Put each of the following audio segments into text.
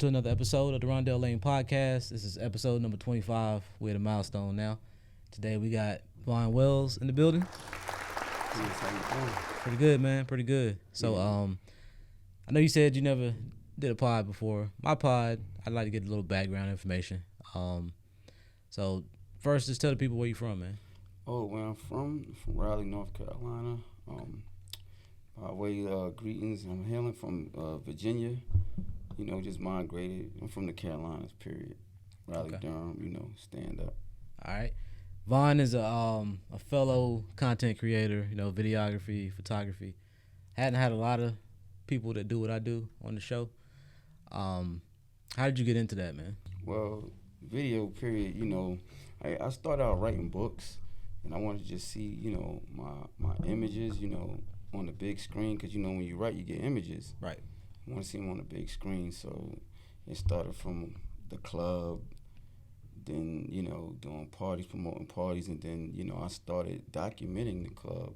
to another episode of the Rondell Lane Podcast. This is episode number 25. We're at a milestone now. Today we got Von Wells in the building. Pretty good, man. Pretty good. So, I know you said you never did a pod before. My pod, I'd like to get a little background information. So first, just tell the people where you from, man. Oh, where I'm from Raleigh, North Carolina. By way of greetings, I'm hailing from Virginia. You know, just migrated. I'm from the Carolinas, period. Raleigh, okay. Durham, you know, stand up. All right. Von is a fellow content creator, you know, videography, photography. Hadn't had a lot of people that do what I do on the show. How did you get into that, man? Well, video, period, you know, I started out writing books, and I wanted to just see, you know, my images, you know, on the big screen, because, you know, when you write, you get images. Right. I want to see them on the big screen, so it started from the club, then, you know, doing parties, promoting parties, and then, you know, I started documenting the club,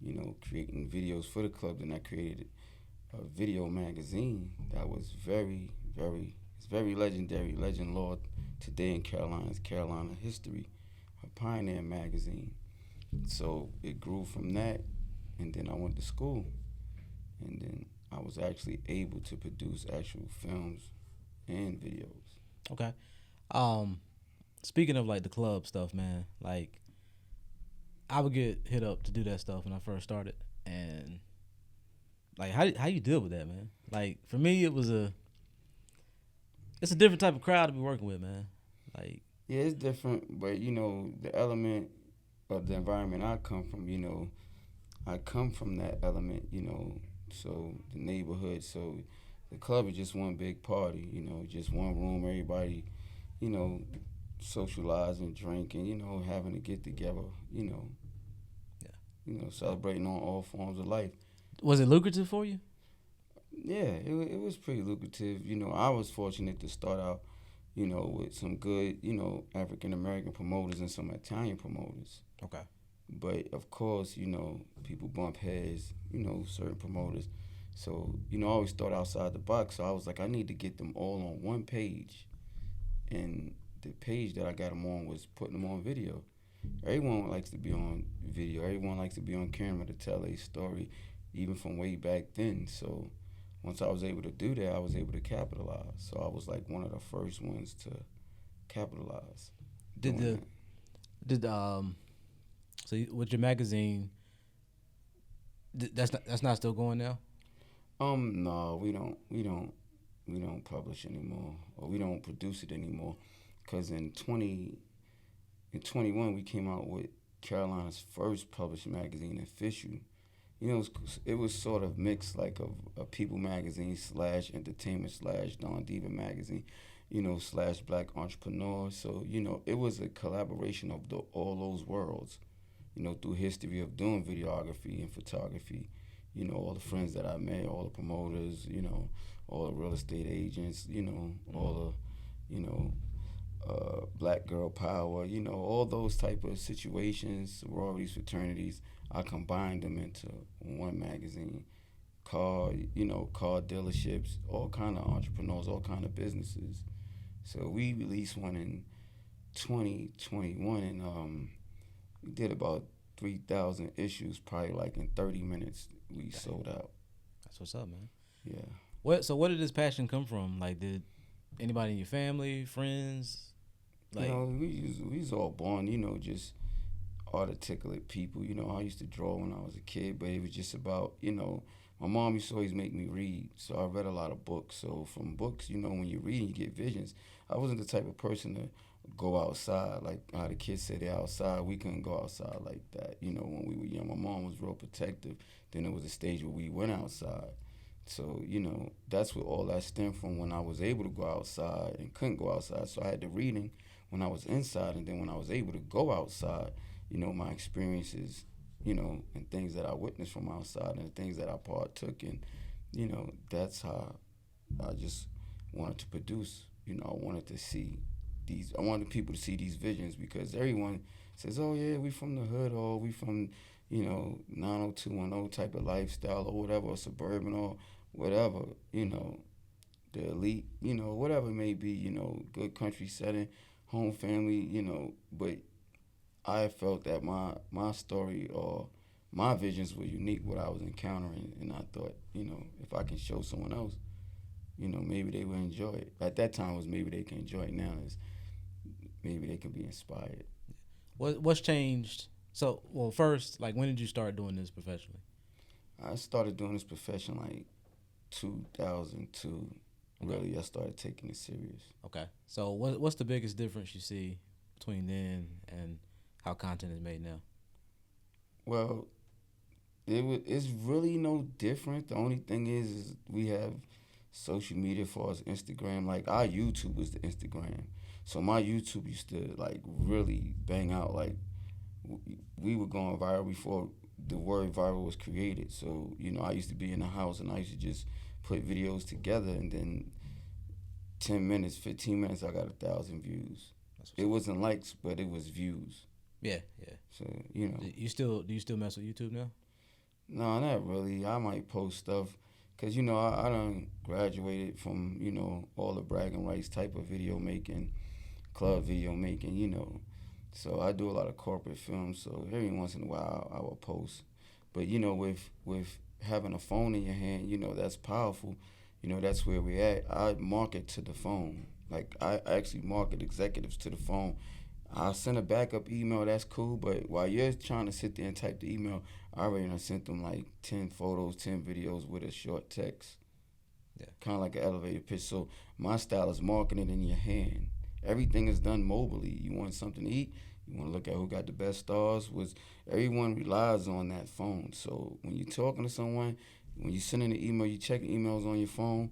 you know, creating videos for the club. Then I created a video magazine that was very legendary, legend law today in Carolina history, a pioneer magazine. So it grew from that, and then I went to school, and then I was actually able to produce actual films and videos. Okay. Speaking of like the club stuff, man, like I would get hit up to do that stuff when I first started, and like how you deal with that, man? Like for me, it's a different type of crowd to be working with, man. Like yeah, it's different, but you know the element of the environment I come from, you know, I come from that element, you know. So the neighborhood, so the club is just one big party, you know, just one room, everybody, you know, socializing, drinking, you know, having to get together, you know. Yeah. You know, celebrating on all forms of life. Was it lucrative for you? Yeah, it was pretty lucrative. You know, I was fortunate to start out, you know, with some good, you know, African American promoters and some Italian promoters. Okay. But of course, you know, people bump heads, you know, certain promoters. So, you know, I always thought outside the box. So I was like, I need to get them all on one page. And the page that I got them on was putting them on video. Everyone likes to be on video. Everyone likes to be on camera to tell a story, even from way back then. So once I was able to do that, I was able to capitalize. So I was like one of the first ones to capitalize. So with your magazine, that's not still going now? No, we don't publish anymore, or we don't produce it anymore, because in 21 we came out with Carolina's first published magazine, Official. You know, it was sort of mixed, like a People magazine / entertainment / Don Diva magazine, you know, / Black entrepreneur. So, you know, it was a collaboration of all those worlds, you know, through history of doing videography and photography. You know, all the friends that I met, all the promoters, you know, all the real estate agents, you know, all the, you know, black girl power, you know, all those type of situations, sororities, fraternities. I combined them into one magazine. Car dealerships, all kind of entrepreneurs, all kind of businesses. So we released one in 2021, and we did about 3,000 issues, probably like in 30 minutes we sold out. That's what's up, man. Yeah. So where did this passion come from? Like, did anybody in your family, friends? Like, you know, we was all born, you know, just articulate people. You know, I used to draw when I was a kid, but it was just about, you know, my mom used to always make me read, so I read a lot of books. So from books, you know, when you read, you get visions. I wasn't the type of person to go outside, like how the kids say they're outside. We couldn't go outside like that. You know, when we were young, my mom was real protective. Then there was a stage where we went outside. So, you know, that's where all that stemmed from, when I was able to go outside and couldn't go outside. So I had the reading when I was inside, and then when I was able to go outside, you know, my experiences, you know, and things that I witnessed from outside and the things that I partook in, you know, that's how I just wanted to produce. You know, I wanted people to see these visions, because everyone says, oh yeah, we from the hood, or we from, you know, 90210 type of lifestyle, or whatever, or suburban, or whatever, you know. the elite, whatever it may be, good country setting, home family, but I felt that my story or my visions were unique, what I was encountering, and I thought, if I can show someone else, maybe they will enjoy it. At that time, it was maybe they can enjoy it. Now is maybe they can be inspired. What's changed? So, well, first, like, when did you start doing this professionally? I started doing this profession like 2002. Okay. Really, I started taking it serious. Okay. So, what's the biggest difference you see between then and how content is made now? Well, it's really no different. The only thing is we have social media for us, Instagram. Like our YouTube was the Instagram. So my YouTube used to like really bang out. Like we were going viral before the word viral was created. So I used to be in the house and I used to just put videos together, and then 10 minutes, 15 minutes, I got 1,000 views. It wasn't likes, but it was views. Yeah, yeah. So do you still mess with YouTube now? No, not really. I might post stuff because I done graduated from all the bragging rights type of video making, club video making. So I do a lot of corporate films. So every once in a while I will post. But with having a phone in your hand, that's powerful. That's where we at. I market to the phone. Like I actually market executives to the phone. I'll send a backup email, that's cool, but while you're trying to sit there and type the email, I already done sent them like 10 photos, 10 videos with a short text. Yeah. Kind of like an elevator pitch. So my style is marketing in your hand. Everything is done mobily. You want something to eat, you want to look at who got the best stars. Everyone relies on that phone. So when you're talking to someone, when you're sending an email, you check emails on your phone,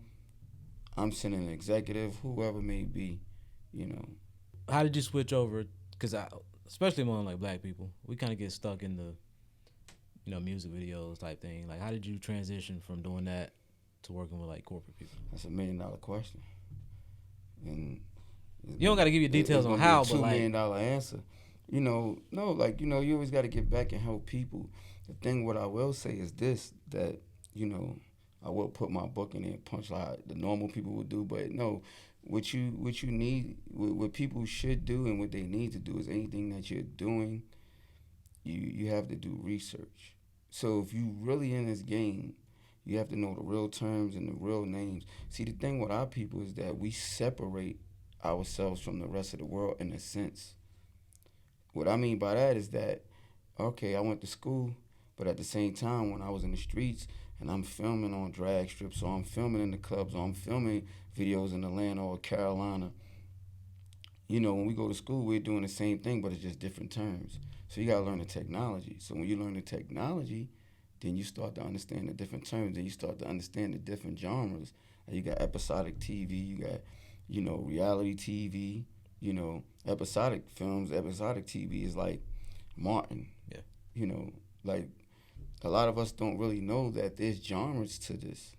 I'm sending an executive, whoever it may be. How did you switch over? Because especially among like black people, we kind of get stuck in the music videos type thing. Like, how did you transition from doing that to working with like corporate people? That's $1 million question. And you don't got to give you details on how, but $2 like million answer. No, like you always got to get back and help people. The thing, what I will say is this: that I will put my book in there, punch like the normal people would do, but no. What you need, what people should do, and what they need to do is anything that you're doing, you have to do research. So if you really in this game, you have to know the real terms and the real names. See, the thing with our people is that we separate ourselves from the rest of the world in a sense. What I mean by that is that, okay, I went to school, but at the same time, when I was in the streets and I'm filming on drag strips, or I'm filming in the clubs, or I'm filming videos in Atlanta or Carolina, when we go to school, we're doing the same thing, but it's just different terms. So you gotta learn the technology. So when you learn the technology, then you start to understand the different terms, and you start to understand the different genres. Like you got episodic TV, you got, reality TV, episodic films. Episodic TV is like Martin. Yeah. Like a lot of us don't really know that there's genres to this.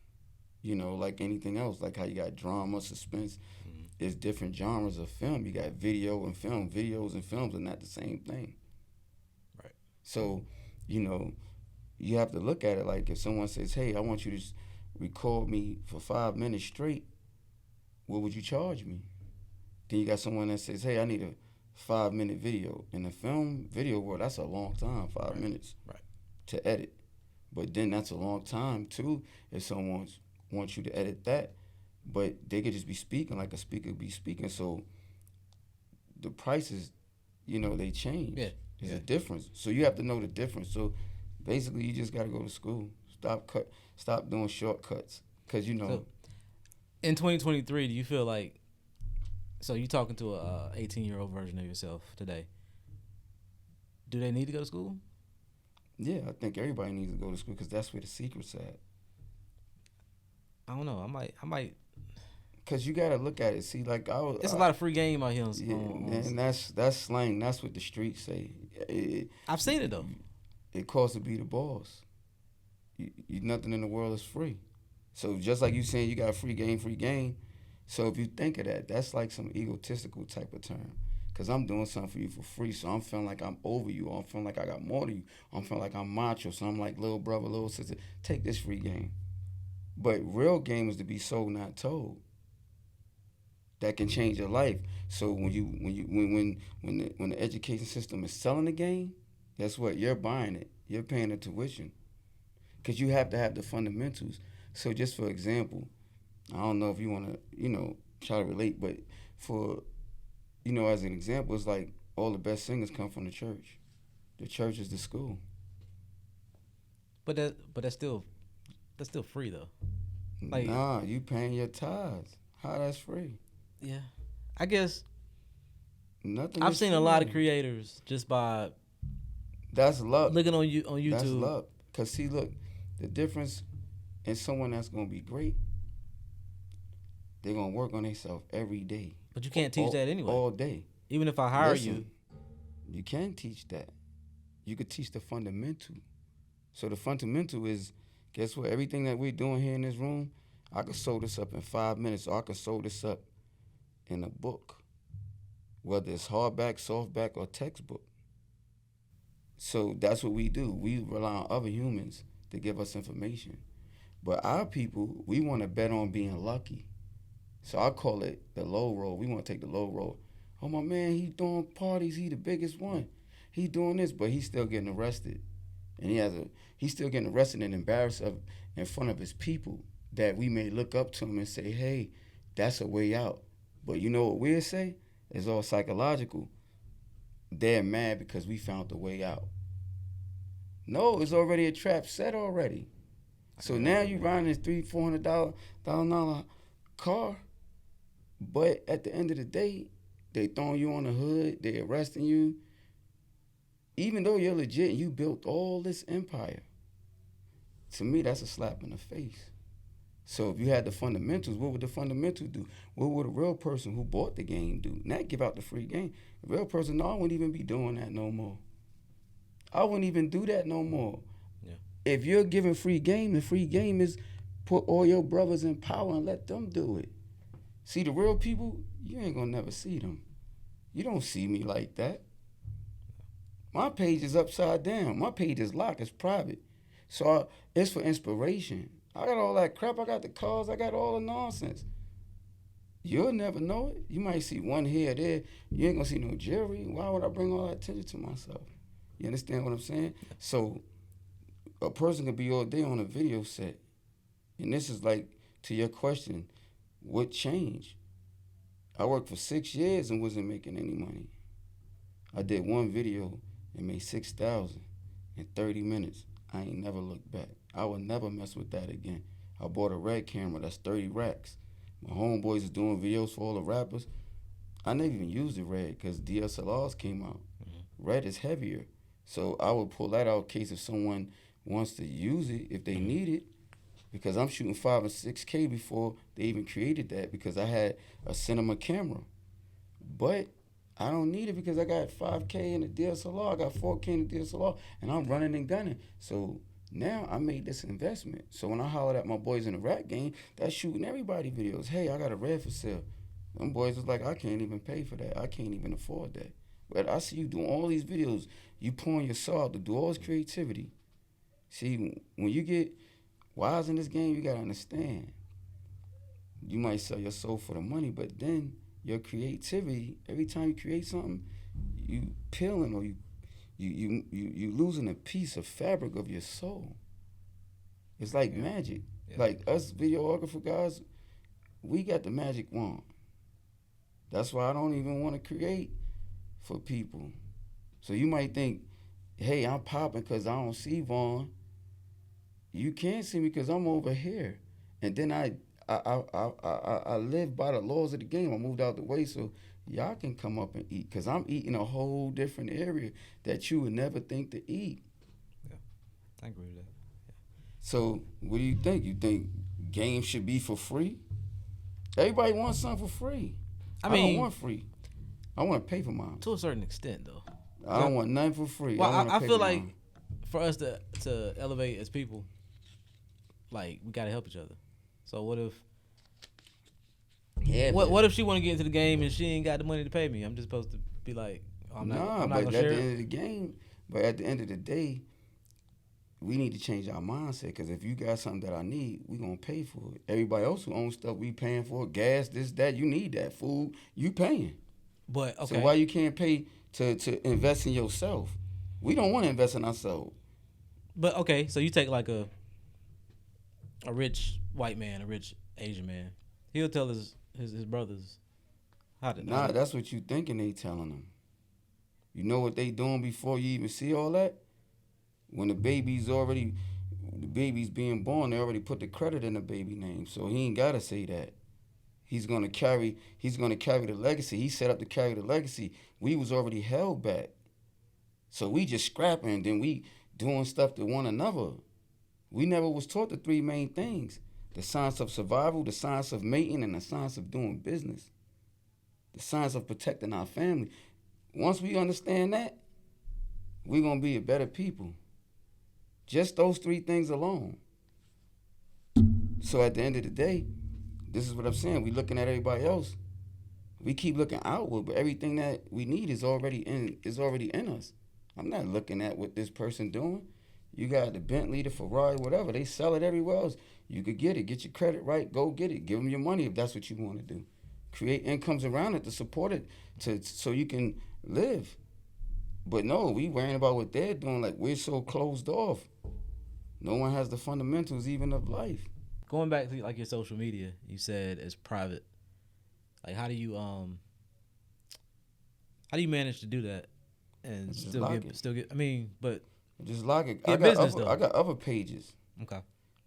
Like anything else, like how you got drama, suspense. Mm-hmm. There's different genres of film. You got video and film. Videos and films are not the same thing. Right. So, you have to look at it like if someone says, hey, I want you to record me for 5 minutes straight, what would you charge me? Then you got someone that says, hey, I need a 5-minute video. In the film video world, that's a long time, 5 minutes to edit. But then that's a long time too if someone wants you to edit that. But they could just be speaking like a speaker be speaking. So the prices, they change. Yeah. There's a difference. So you have to know the difference. So basically you just got to go to school. Stop doing shortcuts. Because, So, in 2023, do you feel like, so you talking to a 18-year-old version of yourself today, do they need to go to school? Yeah, I think everybody needs to go to school because that's where the secret's at. I don't know. I might. Cause you gotta look at it. See, like It's a lot of free game out here. And that's slang. That's what the streets say. I've seen it though. It costs to be the boss. Nothing in the world is free. So just like you saying, you got free game. So if you think of that, that's like some egotistical type of term. Cause I'm doing something for you for free, so I'm feeling like I'm over you. Or I'm feeling like I got more to you. I'm feeling like I'm macho. So I'm like little brother, little sister. Take this free game. But real game is to be sold, not told. that can change your life. So when the education system is selling the game, guess what? You're buying it. You're paying the tuition because you have to have the fundamentals. So just for example, I don't know if you want to try to relate, but for as an example, it's like all the best singers come from the church. The church is the school. But that's still free though. Like Nah, you paying your tithes. How that's free? yeah, I guess Nothing I've is seen a free. lot of creators just by That's luck. looking on you on That's YouTube. luck. Cause see, look, the difference in someone that's gonna be great, they're gonna work on themselves every day. But you can't teach that anyway. All day. Even if I hire Listen, you can teach that. You could teach the fundamental. So the fundamental is, guess what? Everything that we're doing here in this room, I could sew this up in 5 minutes, or I could sew this up in a book, whether it's hardback, softback, or textbook. So that's what we do. We rely on other humans to give us information. But our people, we want to bet on being lucky. So I call it the low road. We want to take the low road. Oh, my man, he doing parties. He the biggest one. He doing this, but he's still getting arrested. And he's still getting arrested and embarrassed in front of his people that we may look up to him and say, hey, that's a way out. But you know what we'll say? It's all psychological. They're mad because we found the way out. No, it's already a trap set already. So now you riding this $300-$400 car, but at the end of the day, they throwing you on the hood, they arresting you. Even though you're legit, you built all this empire. To me, that's a slap in the face. So if you had the fundamentals, what would the fundamentals do? What would a real person who bought the game do? Not give out the free game. A real person, no, I wouldn't even be doing that no more. I wouldn't even do that no more. Yeah. If you're giving free game, the free game is put all your brothers in power and let them do it. See, the real people, you ain't gonna never see them. You don't see me like that. My page is upside down. My page is locked. It's private. So it's for inspiration. I got all that crap. I got the cars. I got all the nonsense. You'll never know it. You might see one here or there. You ain't gonna see no jewelry. Why would I bring all that attention to myself? You understand what I'm saying? So a person could be all day on a video set. And this is like, to your question, what changed? I worked for 6 years and wasn't making any money. I did one video and made $6,000 in 30 minutes. I ain't never looked back. I would never mess with that again. I bought a Red camera that's 30 racks. My homeboys is doing videos for all the rappers. I never even used the Red because DSLRs came out. Mm-hmm. Red is heavier. So I would pull that out in case if someone wants to use it, if they need it, because I'm shooting 5 and 6K before they even created that because I had a cinema camera. But I don't need it because I got 5K in the DSLR, I got 4K in the DSLR, and I'm running and gunning. So now I made this investment. So when I hollered at my boys in the rap game, that's shooting everybody videos. Hey, I got a Red for sale. Them boys was like, I can't even pay for that. I can't even afford that. But I see you doing all these videos. You pouring your soul out to do all this creativity. See, when you get wise in this game, you got to understand. You might sell your soul for the money, but then your creativity, every time you create something, you peeling or you losing a piece of fabric of your soul. It's like magic. Yeah. Like us videographer guys, we got the magic wand. That's why I don't even want to create for people. So you might think, hey, I'm popping because I don't see Vaughn. You can't see me because I'm over here. And then I live by the laws of the game. I moved out the way so y'all can come up and eat because I'm eating a whole different area that you would never think to eat. Yeah, I agree with that. Yeah. So what do you think? You think games should be for free? Everybody wants something for free. I don't want free. I want to pay for mine. To a certain extent, though. I don't want nothing for free. Well, I feel like for us to elevate as people, like, we got to help each other. So what if... Yeah, what if she want to get into the game and she ain't got the money to pay me? I'm just supposed to be like, I'm not but gonna at share the end of the game, but at the end of the day, we need to change our mindset, because if you got something that I need, we gonna pay for it. Everybody else who owns stuff, we paying for it. Gas, this, that, you need that. Food, you paying. But So okay, why you can't pay to invest in yourself? We don't want to invest in ourselves. but okay. So you take like a rich white man, a rich Asian man. He'll tell his brothers how to. Nah, that's what you thinking they telling them. You know what they doing before you even see all that? When the baby's being born, they already put the credit in the baby name. So he ain't gotta say that. He's gonna carry the legacy. He set up to carry the legacy. We was already held back. So we just scrapping, and then we doing stuff to one another. We never was taught the three main things: the science of survival, the science of mating, and the science of doing business. The science of protecting our family. Once we understand that, we're gonna be a better people. Just those three things alone. So at the end of the day, this is what I'm saying. We looking at everybody else. We keep looking outward, but everything that we need is already in us. I'm not looking at what this person doing. You got the Bentley, the Ferrari, whatever. They sell it everywhere else. You could get it. Get your credit right. Go get it. Give them your money if that's what you want to do. Create incomes around it to support it, so you can live. But no, we worrying about what they're doing. Like, we're so closed off. No one has the fundamentals even of life. Going back to like your social media, you said it's private. Like, how do you manage to do that and Just still lock get it. still get? I mean, but Just lock it. Get business, though. I got other pages. okay,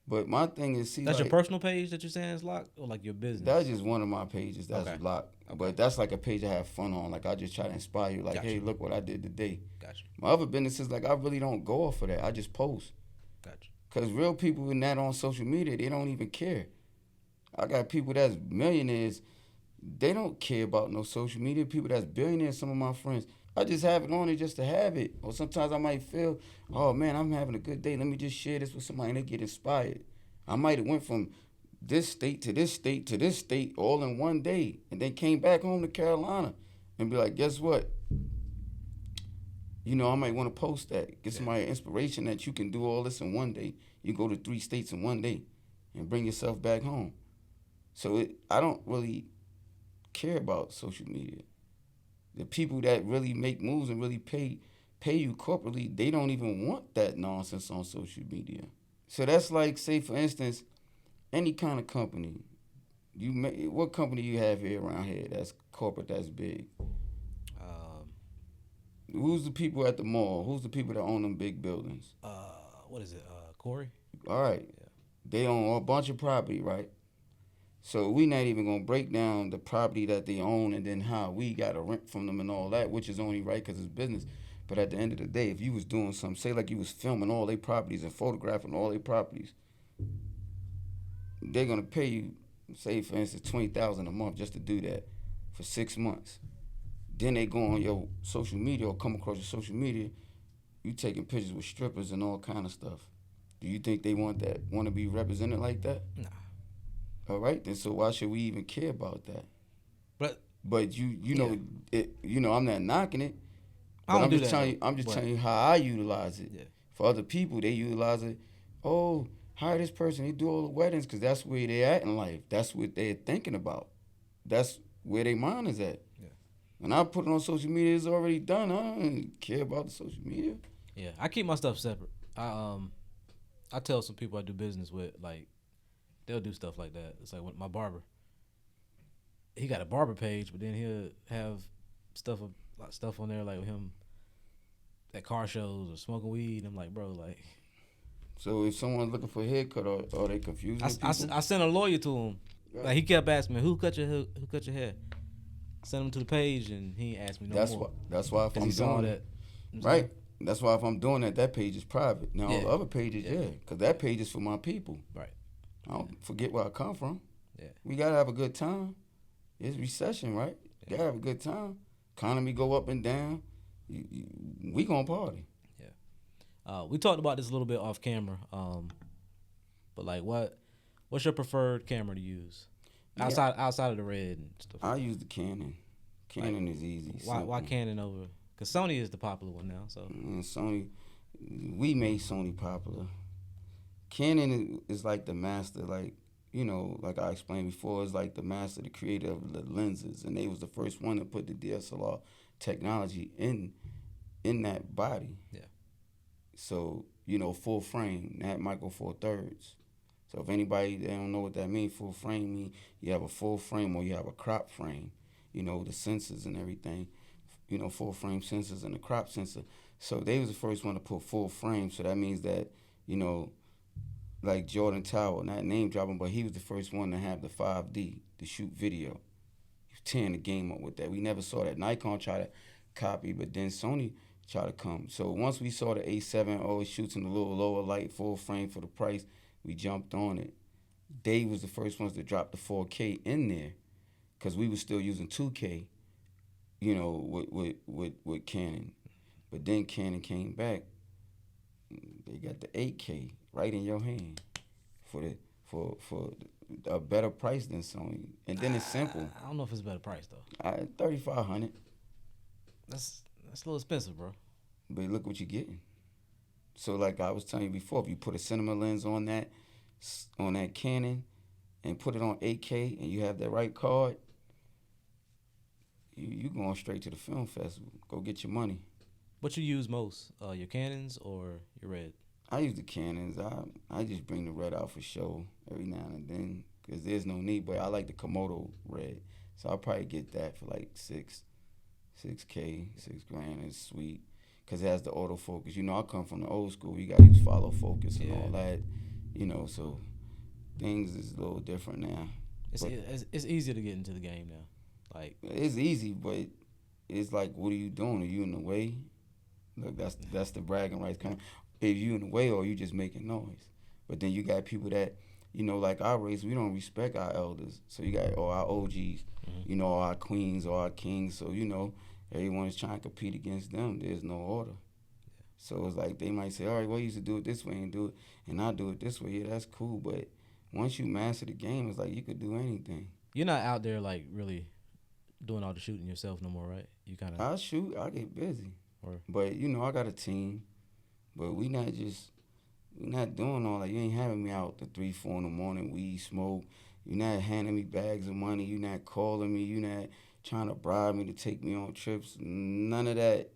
But my thing is, see, that's like, your personal page that you're saying is locked, or like your business? that's just one of my pages that's Okay. locked. But that's like a page I have fun on. Like, I just try to inspire you. Like, Gotcha. hey, look what I did today. Gotcha. My other businesses, like, I really don't go off for that. I just post. Gotcha. Because real people in that on social media, they don't even care. I got people that's millionaires. They don't care about no social media. People that's billionaires, some of my friends, I just have it on it just to have it. Or sometimes I might feel, oh man, I'm having a good day. Let me just share this with somebody and they get inspired. I might have went from this state to this state to this state all in one day, and then came back home to Carolina and be like, guess what? You know, I might want to post that. Get somebody inspiration that you can do all this in one day. You go to 3 states in one day and bring yourself back home. So I don't really care about social media. The people that really make moves and really pay you corporately, they don't even want that nonsense on social media. So that's like, say for instance, any kind of company. What company you have here around here that's corporate, that's big? Who's the people at the mall? Who's the people that own them big buildings? What is it? Corey? All right. Yeah. They own a bunch of property, right? So we not even gonna break down the property that they own and then how we gotta rent from them and all that, which is only right because it's business. But at the end of the day, if you was doing something, say like you was filming all their properties and photographing all their properties, they're gonna pay you, say for instance, $20,000 a month just to do that for 6 months. Then they go on your social media or come across your social media, you taking pictures with strippers and all kind of stuff. Do you think they want to be represented like that? Nah. All right, then. So why should we even care about that? But you know it. You know, I'm not knocking it. I But don't I'm do just that, telling you. I'm just but- telling you how I utilize it. Yeah. For other people, they utilize it. Oh, hire this person. They do all the weddings because that's where they at in life. That's what they're thinking about. That's where their mind is at. Yeah. When I put it on social media, it's already done. I don't care about the social media. Yeah, I keep my stuff separate. I tell some people I do business with, like, they'll do stuff like that. It's like with my barber. He got a barber page, but then he'll have stuff on there like him at car shows or smoking weed. I'm like, bro, like. So if someone's looking for a haircut, or they confusing people? I sent a lawyer to him. Yeah. Like, he kept asking me, who cut your hair? Sent him to the page, and he ain't asked me no more. That's why if 'Cause I'm he saw doing that. it, You know what I'm right? That's why if I'm doing that page is private. Now Yeah. the other pages, because that page is for my people. Right. I don't forget where I come from. Yeah. We gotta have a good time. It's recession, right? Yeah. Gotta have a good time. Economy go up and down. We gonna party. We talked about this a little bit off camera. But like, what's your preferred camera to use outside of the Red and stuff? I use the Canon. Canon is easy. Why simple. Canon over? Because Sony is the popular one now. So And Sony, We made Sony popular. Canon is like the master, like like I explained before, is like the master, the creator of the lenses, and they was the first one to put the DSLR technology in that body. Yeah. So full frame, that micro four thirds. So if anybody they don't know what that means, full frame mean you have a full frame or you have a crop frame. The sensors and everything. Full frame sensors and the crop sensor. So they was the first one to put full frame. So that means that you know like Jordan Tower, not name dropping, but he was the first one to have the 5D to shoot video. He was tearing the game up with that. We never saw that. Nikon tried to copy, but then Sony tried to come. So once we saw the A7, it shoots in a little lower light, full frame for the price, we jumped on it. They was the first ones to drop the 4K in there, because we were still using 2K, with Canon. But then Canon came back. They got the 8K right in your hand for a better price than Sony, and then it's simple. I don't know if it's a better price though. 3,500. That's a little expensive, bro. But look what you're getting. So like I was telling you before, if you put a cinema lens on that Canon and put it on 8K and you have the right card, you going straight to the film festival. Go get your money. What you use most? Your Canons or your Red? I use the Canons. I just bring the Red out for show every now and then because there's no need. But I like the Komodo Red, so I'll probably get that for like 6K, $6,000. It's sweet because it has the autofocus. I come from the old school. You gotta use follow focus and all that. So things is a little different now. It's easier to get into the game now. Like it's easy, but it's like, what are you doing? Are you in the way? Look, that's the bragging rights kind. If you in the way or you just making noise. But then you got people that, like our race, we don't respect our elders. So you got all our OGs, all our queens, all our kings. So, everyone is trying to compete against them. There's no order. So it's like they might say, all right, well, you used to do it this way and do it, and I do it this way. Yeah, that's cool. But once you master the game, it's like you could do anything. You're not out there like really doing all the shooting yourself no more, right? You kind of. I shoot. I get busy. But, I got a team. But we not doing all that. You ain't having me out to 3, 4 in the morning, weed, smoke. You're not handing me bags of money. You're not calling me. You're not trying to bribe me to take me on trips. None of that.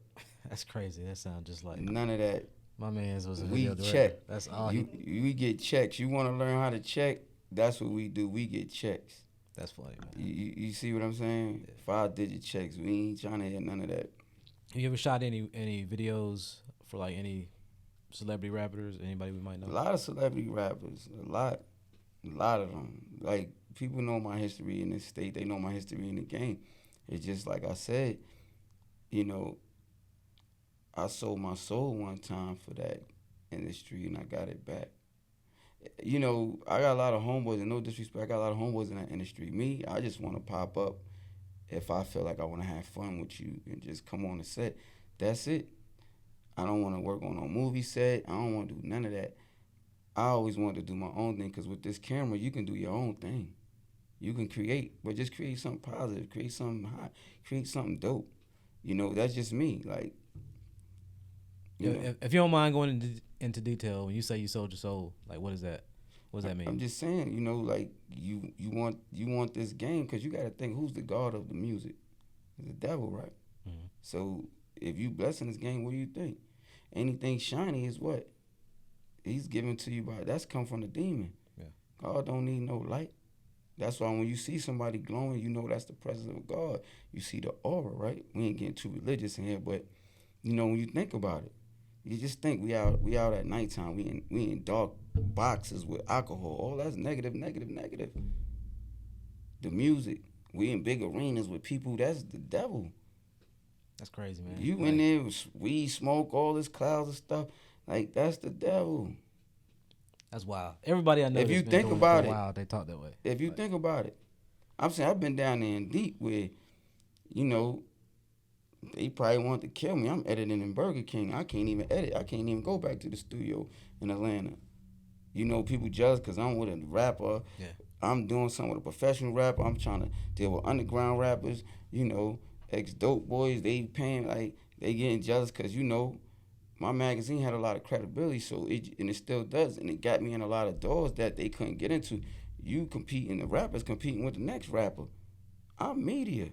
That's crazy. That sounds just like. None of that. My man's was a we video check. That's all. We get checks. You want to learn how to check? That's what we do. We get checks. That's funny, man. You see what I'm saying? Yeah. 5-digit checks. We ain't trying to hear none of that. Have you ever shot any videos for like any celebrity rappers? Anybody we might know? A lot of celebrity rappers. A lot of them. Like, people know my history in this state. They know my history in the game. It's just like I said, I sold my soul one time for that industry and I got it back. I got a lot of homeboys, and no disrespect, I got a lot of homeboys in that industry. Me, I just want to pop up if I feel like I want to have fun with you and just come on the set. That's it. I don't want to work on a movie set. I don't want to do none of that. I always wanted to do my own thing because with this camera, you can do your own thing. You can create, but just create something positive, create something hot, create something dope. That's just me. Like, if you don't mind going into detail, when you say you sold your soul, like what is that? What does that mean? I'm just saying, like you want this game because you got to think, who's the god of the music? The devil, right? Mm-hmm. So if you blessing this game, what do you think? Anything shiny is what? He's given to you that's come from the demon. Yeah. God don't need no light. That's why when you see somebody glowing, that's the presence of God. You see the aura, right? We ain't getting too religious in here, but when you think about it, you just think we out at nighttime. We in dark boxes with alcohol. All that's negative. The music, we in big arenas with people. That's the devil. That's crazy, man. You in there with weed, smoke, all this clouds and stuff. Like, that's the devil. That's wild. Everybody I know. If you think about it, wow, they talk that way. If you think about it, I'm saying I've been down there in deep where, they probably want to kill me. I'm editing in Burger King. I can't even edit. I can't even go back to the studio in Atlanta. People jealous because I'm with a rapper. Yeah. I'm doing something with a professional rapper. I'm trying to deal with underground rappers. Ex-dope boys. They paying, like, they getting jealous because, my magazine had a lot of credibility, and it still does, and it got me in a lot of doors that they couldn't get into. You competing, the rappers competing with the next rapper. I'm media.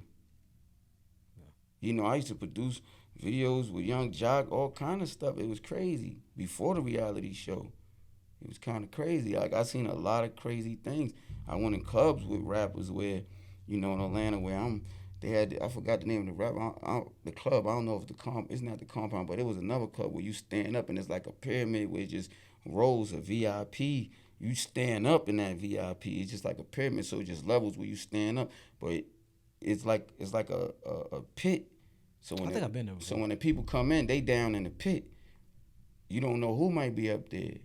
You know, I used to produce videos with Young Jock, all kind of stuff. It was crazy before the reality show. It was kind of crazy. Like I seen a lot of crazy things. I went in clubs with rappers where, you know, in Atlanta where they had, I forgot the name of the rap, the club. I don't know if it's not the compound, but it was another club where you stand up and it's like a pyramid where it just rows of VIP. You stand up in that VIP. It's just like a pyramid, so it just levels where you stand up, but it's like a pit. So I think I've been there before. So when the people come in, they down in the pit. You don't know who might be up there.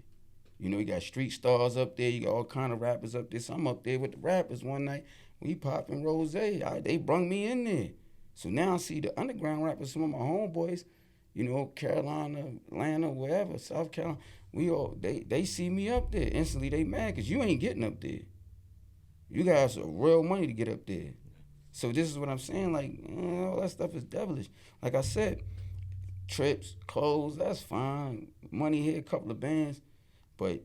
You know, you got street stars up there. You got all kind of rappers up there. So I'm up there with the rappers one night. We popping rose. They brung me in there. So now I see the underground rappers, some of my homeboys, you know, Carolina, Atlanta, wherever, South Carolina. They see me up there. Instantly they mad because you ain't getting up there. You got some real money to get up there. So this is what I'm saying. Like, all that stuff is devilish. Like I said, trips, clothes, that's fine. Money here, a couple of bands. But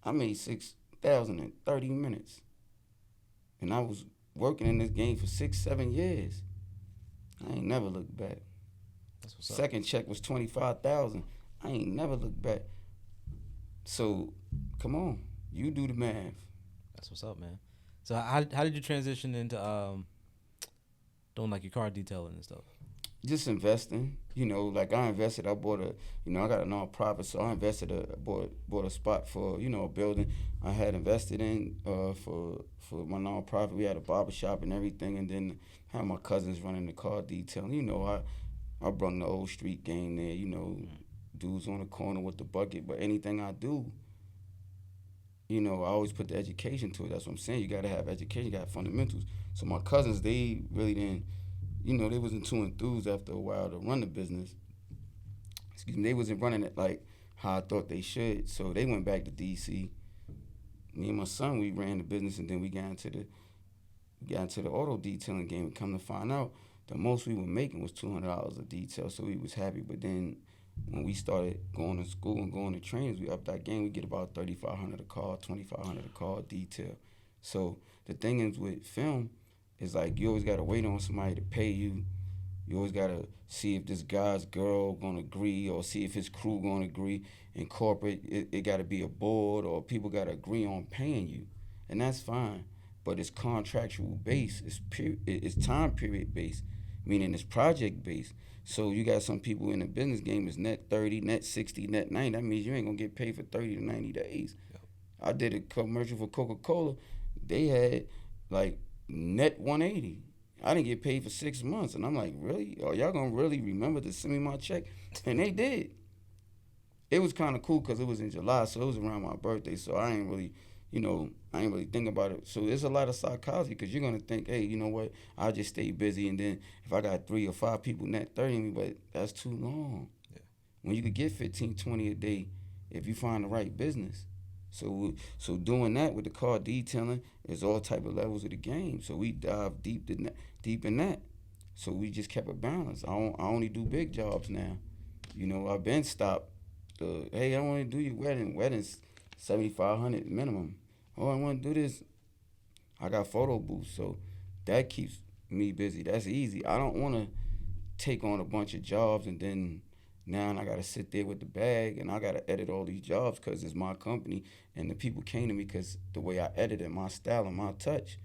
I made 6,000 in 30 minutes. And I was working in this game for 6-7 years. I ain't never looked back. That's what's up. Second check was 25,000. I ain't never looked back. So, come on, you do the math. That's what's up, man. So how did you transition into doing like your car detailing and stuff? Just investing, you know, like I invested. I bought I got a nonprofit, so I invested. Bought a spot for, you know, a building. I had invested in for my nonprofit. We had a barbershop and everything, and then had my cousins running the car detailing. You know, I brought the old street game there. You know, dudes on the corner with the bucket. But anything I do, you know, I always put the education to it. That's what I'm saying. You got to have education. You got fundamentals. So my cousins, they really didn't. You know, they wasn't too enthused after a while to run the business. Excuse me, they wasn't running it like how I thought they should. So they went back to DC. Me and my son, we ran the business, and then we got into the auto detailing game. And come to find out, the most we were making was $200 a detail. So we was happy. But then when we started going to school and going to trainings, we upped our game. We get about $3,500 a car, $2,500 a car detail. So the thing is with film, it's like you always gotta wait on somebody to pay you. You always gotta see if this guy's girl gonna agree, or see if his crew gonna agree. In corporate, it gotta be a board, or people gotta agree on paying you, and that's fine. But it's contractual based. It's time period based, meaning it's project based. So you got some people in the business game is net 30, net 60, net 90. That means you ain't gonna get paid for 30 to 90 days. Yep. I did a commercial for Coca-Cola. They had like net 180. I didn't get paid for 6 months. And I'm like, really? Are y'all going to really remember to send me my check? And they did. It was kind of cool because it was in July, so it was around my birthday. So I ain't really think about it. So there's a lot of psychology because you're going to think, hey, you know what? I'll just stay busy. And then if I got 3 or 5 people net 30 me, but that's too long. Yeah. When you could get 15, 20 a day if you find the right business. So doing that with the car detailing is all type of levels of the game. So we dive deep in that. So we just kept a balance. I only do big jobs now. You know, I've been stopped. Hey, I want to do your wedding. Wedding's $7,500 minimum. Oh, I want to do this. I got photo booths, so that keeps me busy. That's easy. I don't want to take on a bunch of jobs and then now I got to sit there with the bag and I got to edit all these jobs because it's my company and the people came to me because the way I edited, my style and my touch,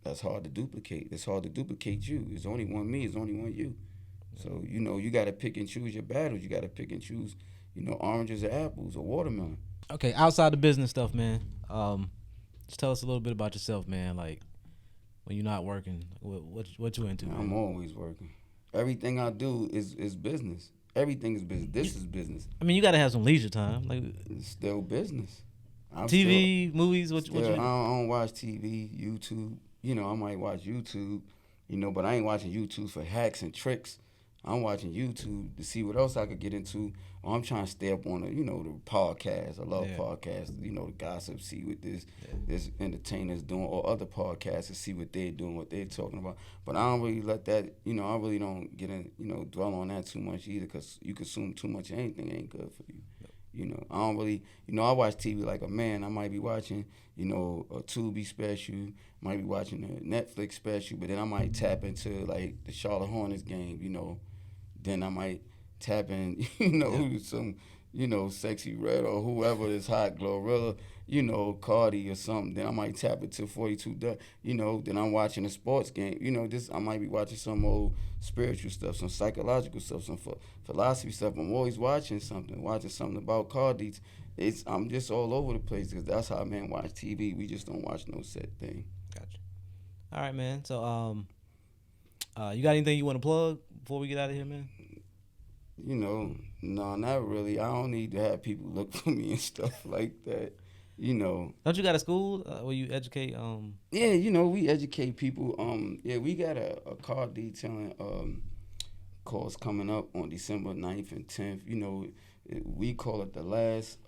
that's hard to duplicate. It's hard to duplicate you. It's only one me. It's only one you. So, you know, you got to pick and choose your battles. You got to pick and choose, you know, oranges or apples or watermelon. Okay, outside the business stuff, man, just tell us a little bit about yourself, man. Like, when you're not working, what you into, man? I'm always working. Everything I do is business. Everything is business. This is business. I mean, you got to have some leisure time. Like, it's still business. TV, movies, what you I don't watch TV, YouTube. You know, I might watch YouTube, you know, but I ain't watching YouTube for hacks and tricks. I'm watching YouTube to see what else I could get into. Or I'm trying to stay up on the, the podcast. I love podcasts. The gossip, see what this entertainers doing, or other podcasts to see what they're doing, what they're talking about. But I don't really let that, I really don't get in, dwell on that too much either, because you consume too much of anything ain't good for you. I don't really, I watch TV like a man. I might be watching, a Tubi special, might be watching a Netflix special, but then I might tap into like the Charlotte Hornets game, Then I might tap in, some, Sexy Red or whoever is hot, Glorilla, Cardi or something. Then I might tap into 42, then I'm watching a sports game. I might be watching some old spiritual stuff, some psychological stuff, some philosophy stuff. I'm always watching something about Cardi. I'm just all over the place, because that's how men watch TV. We just don't watch no set thing. Gotcha. All right, man. So, you got anything you want to plug before we get out of here, man? No, not really. I don't need to have people look for me and stuff like that. Don't you got a school where you educate? Yeah, we educate people. We got a car detailing course coming up on December 9th and 10th. We call it the last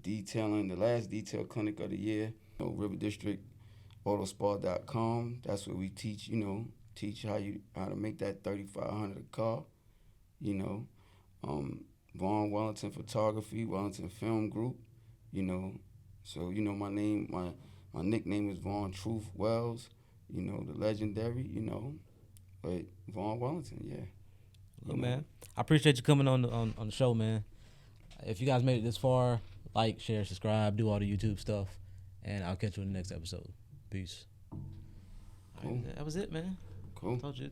detail clinic of the year. River District Autosport.com. That's where we teach. Teach how to make that 3,500 a car. Vaughn Wellington Photography, Wellington Film Group. So my name, my nickname is Vaughn Truth Wells. The legendary. But Vaughn Wellington, yeah. Look, man, I appreciate you coming on the show, man. If you guys made it this far, like, share, subscribe, do all the YouTube stuff, and I'll catch you in the next episode. Peace. Cool. Right, that was it, man. Cool. I told you.